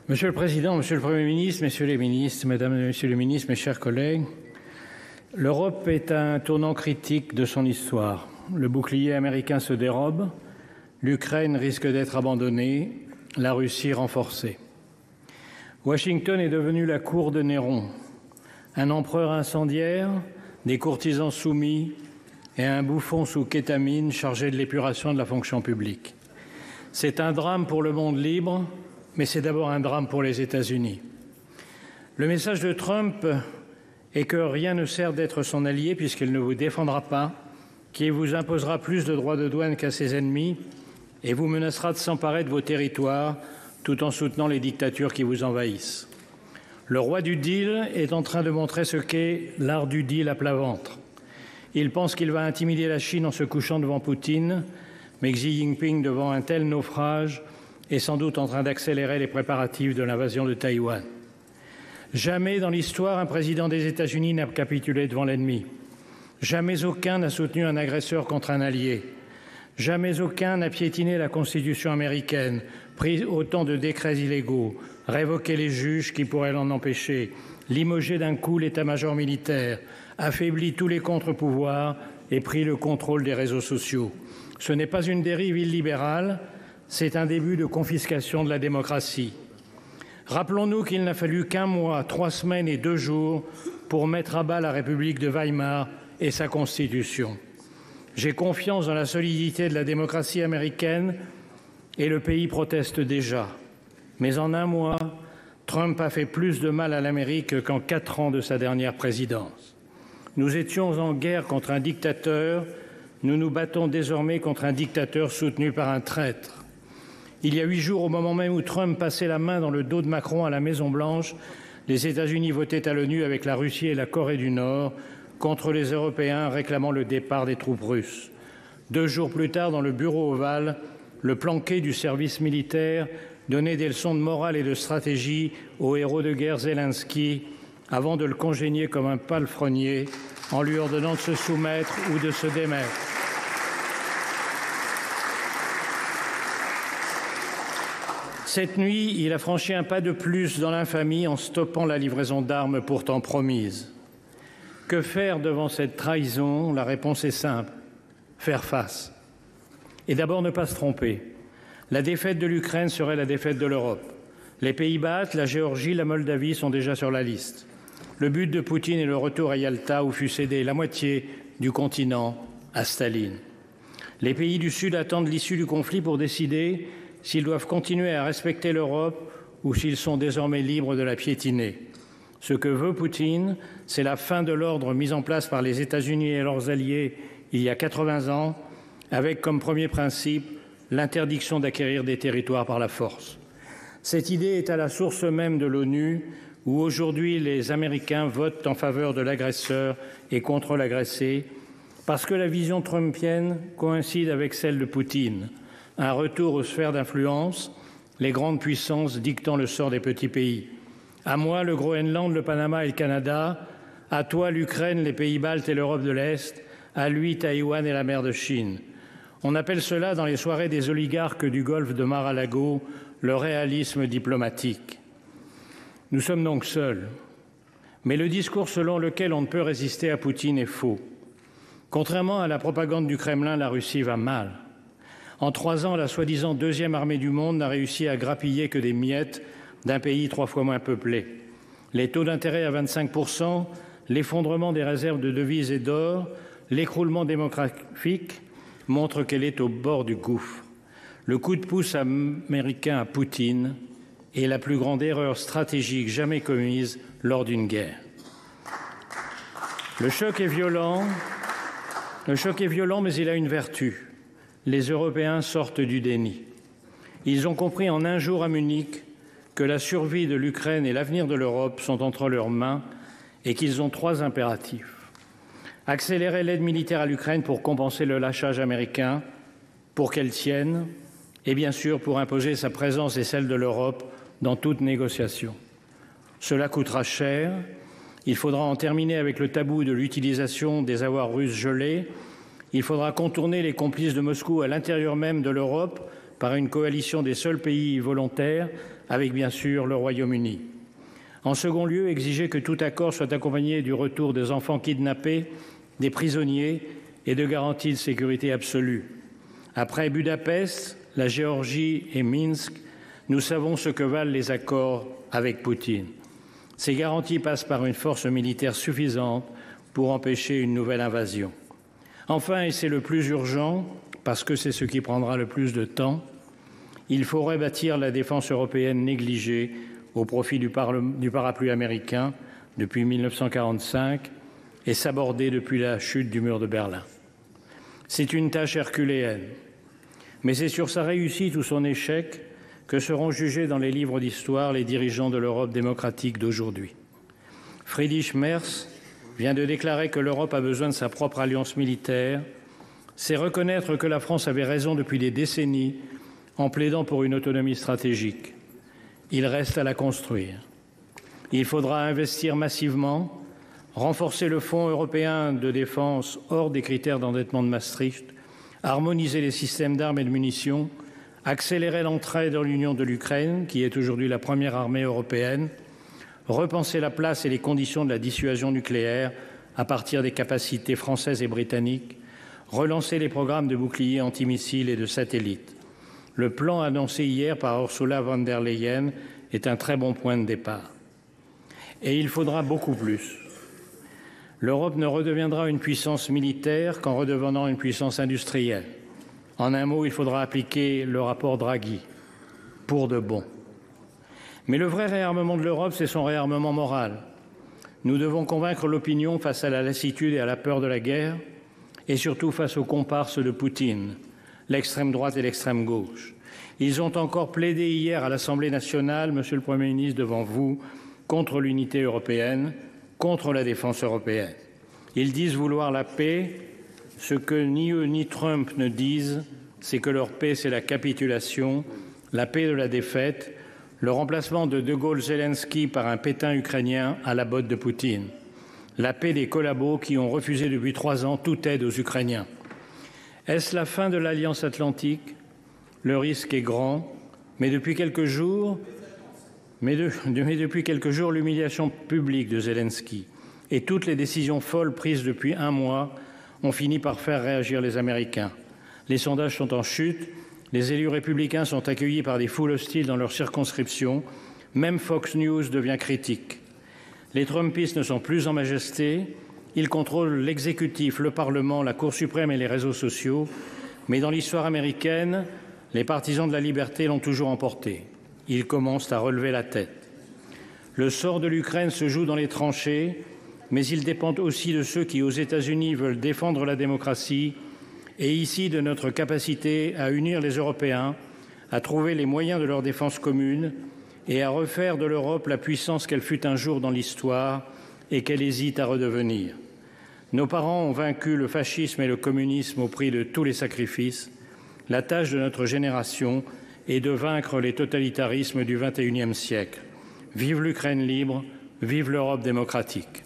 Monsieur le Président, Monsieur le Premier ministre, Messieurs les ministres, Mesdames et Messieurs les ministres, mes chers collègues, l'Europe est à un tournant critique de son histoire. Le bouclier américain se dérobe, l'Ukraine risque d'être abandonnée, la Russie renforcée. Washington est devenu la cour de Néron, un empereur incendiaire, des courtisans soumis et un bouffon sous kétamine chargé de l'épuration de la fonction publique. C'est un drame pour le monde libre, mais c'est d'abord un drame pour les États-Unis. Le message de Trump est que rien ne sert d'être son allié puisqu'il ne vous défendra pas, qu'il vous imposera plus de droits de douane qu'à ses ennemis et vous menacera de s'emparer de vos territoires tout en soutenant les dictatures qui vous envahissent. Le roi du deal est en train de montrer ce qu'est l'art du deal à plat ventre. Il pense qu'il va intimider la Chine en se couchant devant Poutine, mais Xi Jinping, devant un tel naufrage, est sans doute en train d'accélérer les préparatifs de l'invasion de Taïwan. Jamais dans l'histoire, un président des États-Unis n'a capitulé devant l'ennemi. Jamais aucun n'a soutenu un agresseur contre un allié. Jamais aucun n'a piétiné la Constitution américaine, pris autant de décrets illégaux, révoqué les juges qui pourraient l'en empêcher, limogé d'un coup l'état-major militaire, affaibli tous les contre-pouvoirs et pris le contrôle des réseaux sociaux. Ce n'est pas une dérive illibérale, c'est un début de confiscation de la démocratie. Rappelons-nous qu'il n'a fallu qu'1 mois, 3 semaines et 2 jours pour mettre à bas la République de Weimar et sa Constitution. J'ai confiance dans la solidité de la démocratie américaine et le pays proteste déjà. Mais en 1 mois, Trump a fait plus de mal à l'Amérique qu'en 4 ans de sa dernière présidence. Nous étions en guerre contre un dictateur, nous nous battons désormais contre un dictateur soutenu par un traître. Il y a 8 jours, au moment même où Trump passait la main dans le dos de Macron à la Maison-Blanche, les États-Unis votaient à l'ONU avec la Russie et la Corée du Nord contre les Européens réclamant le départ des troupes russes. 2 jours plus tard, dans le bureau ovale, le planqué du service militaire donnait des leçons de morale et de stratégie au héros de guerre Zelensky avant de le congédier comme un palefrenier en lui ordonnant de se soumettre ou de se démettre. Cette nuit, il a franchi un pas de plus dans l'infamie en stoppant la livraison d'armes pourtant promise. Que faire devant cette trahison? La réponse est simple, faire face. Et d'abord ne pas se tromper. La défaite de l'Ukraine serait la défaite de l'Europe. Les pays baltes, la Géorgie, la Moldavie sont déjà sur la liste. Le but de Poutine est le retour à Yalta où fut cédé la moitié du continent à Staline. Les pays du Sud attendent l'issue du conflit pour décider s'ils doivent continuer à respecter l'Europe ou s'ils sont désormais libres de la piétiner. Ce que veut Poutine, c'est la fin de l'ordre mis en place par les États-Unis et leurs alliés il y a 80 ans, avec comme premier principe l'interdiction d'acquérir des territoires par la force. Cette idée est à la source même de l'ONU, où aujourd'hui les Américains votent en faveur de l'agresseur et contre l'agressé, parce que la vision trumpienne coïncide avec celle de Poutine. Un retour aux sphères d'influence, les grandes puissances dictant le sort des petits pays. À moi, le Groenland, le Panama et le Canada. À toi, l'Ukraine, les pays baltes et l'Europe de l'Est. À lui, Taïwan et la mer de Chine. On appelle cela, dans les soirées des oligarques du golfe de Mar-a-Lago, le réalisme diplomatique. Nous sommes donc seuls. Mais le discours selon lequel on ne peut résister à Poutine est faux. Contrairement à la propagande du Kremlin, la Russie va mal. En 3 ans, la soi-disant 2e armée du monde n'a réussi à grappiller que des miettes d'un pays 3 fois moins peuplé. Les taux d'intérêt à 25%, l'effondrement des réserves de devises et d'or, l'écroulement démographique montrent qu'elle est au bord du gouffre. Le coup de pouce américain à Poutine est la plus grande erreur stratégique jamais commise lors d'une guerre. Le choc est violent, mais il a une vertu. Les Européens sortent du déni. Ils ont compris en 1 jour à Munich que la survie de l'Ukraine et l'avenir de l'Europe sont entre leurs mains et qu'ils ont 3 impératifs. Accélérer l'aide militaire à l'Ukraine pour compenser le lâchage américain, pour qu'elle tienne, et bien sûr pour imposer sa présence et celle de l'Europe dans toute négociation. Cela coûtera cher. Il faudra en terminer avec le tabou de l'utilisation des avoirs russes gelés. Il faudra contourner les complices de Moscou à l'intérieur même de l'Europe par une coalition des seuls pays volontaires, avec bien sûr le Royaume-Uni. En second lieu, exiger que tout accord soit accompagné du retour des enfants kidnappés, des prisonniers et de garanties de sécurité absolue. Après Budapest, la Géorgie et Minsk, nous savons ce que valent les accords avec Poutine. Ces garanties passent par une force militaire suffisante pour empêcher une nouvelle invasion. Enfin, et c'est le plus urgent, parce que c'est ce qui prendra le plus de temps, il faut rebâtir la défense européenne négligée au profit du parapluie américain depuis 1945 et sabordée depuis la chute du mur de Berlin. C'est une tâche herculéenne, mais c'est sur sa réussite ou son échec que seront jugés dans les livres d'histoire les dirigeants de l'Europe démocratique d'aujourd'hui. Friedrich Merz vient de déclarer que l'Europe a besoin de sa propre alliance militaire. C'est reconnaître que la France avait raison depuis des décennies en plaidant pour une autonomie stratégique. Il reste à la construire. Il faudra investir massivement, renforcer le Fonds européen de défense hors des critères d'endettement de Maastricht, harmoniser les systèmes d'armes et de munitions, accélérer l'entrée dans l'Union de l'Ukraine, qui est aujourd'hui la première armée européenne, repenser la place et les conditions de la dissuasion nucléaire à partir des capacités françaises et britanniques, relancer les programmes de boucliers antimissiles et de satellites. Le plan annoncé hier par Ursula von der Leyen est un très bon point de départ. Et il faudra beaucoup plus. L'Europe ne redeviendra une puissance militaire qu'en redevenant une puissance industrielle. En un mot, il faudra appliquer le rapport Draghi, pour de bon. Mais le vrai réarmement de l'Europe, c'est son réarmement moral. Nous devons convaincre l'opinion face à la lassitude et à la peur de la guerre, et surtout face aux comparses de Poutine, l'extrême droite et l'extrême gauche. Ils ont encore plaidé hier à l'Assemblée nationale, Monsieur le Premier ministre, devant vous, contre l'unité européenne, contre la défense européenne. Ils disent vouloir la paix. Ce que ni eux ni Trump ne disent, c'est que leur paix, c'est la capitulation, la paix de la défaite, le remplacement de Gaulle-Zelensky par un Pétain ukrainien à la botte de Poutine, la paix des collabos qui ont refusé depuis 3 ans toute aide aux Ukrainiens. Est-ce la fin de l'Alliance atlantique? Le risque est grand, mais depuis quelques jours, l'humiliation publique de Zelensky et toutes les décisions folles prises depuis 1 mois ont fini par faire réagir les Américains. Les sondages sont en chute, les élus républicains sont accueillis par des foules hostiles dans leurs circonscriptions, même Fox News devient critique. Les Trumpistes ne sont plus en majesté, ils contrôlent l'exécutif, le Parlement, la Cour suprême et les réseaux sociaux, mais dans l'histoire américaine, les partisans de la liberté l'ont toujours emporté. Ils commencent à relever la tête. Le sort de l'Ukraine se joue dans les tranchées, mais il dépend aussi de ceux qui, aux États-Unis, veulent défendre la démocratie et ici de notre capacité à unir les Européens, à trouver les moyens de leur défense commune et à refaire de l'Europe la puissance qu'elle fut un jour dans l'histoire et qu'elle hésite à redevenir. Nos parents ont vaincu le fascisme et le communisme au prix de tous les sacrifices. La tâche de notre génération est de vaincre les totalitarismes du XXIe siècle. Vive l'Ukraine libre, vive l'Europe démocratique.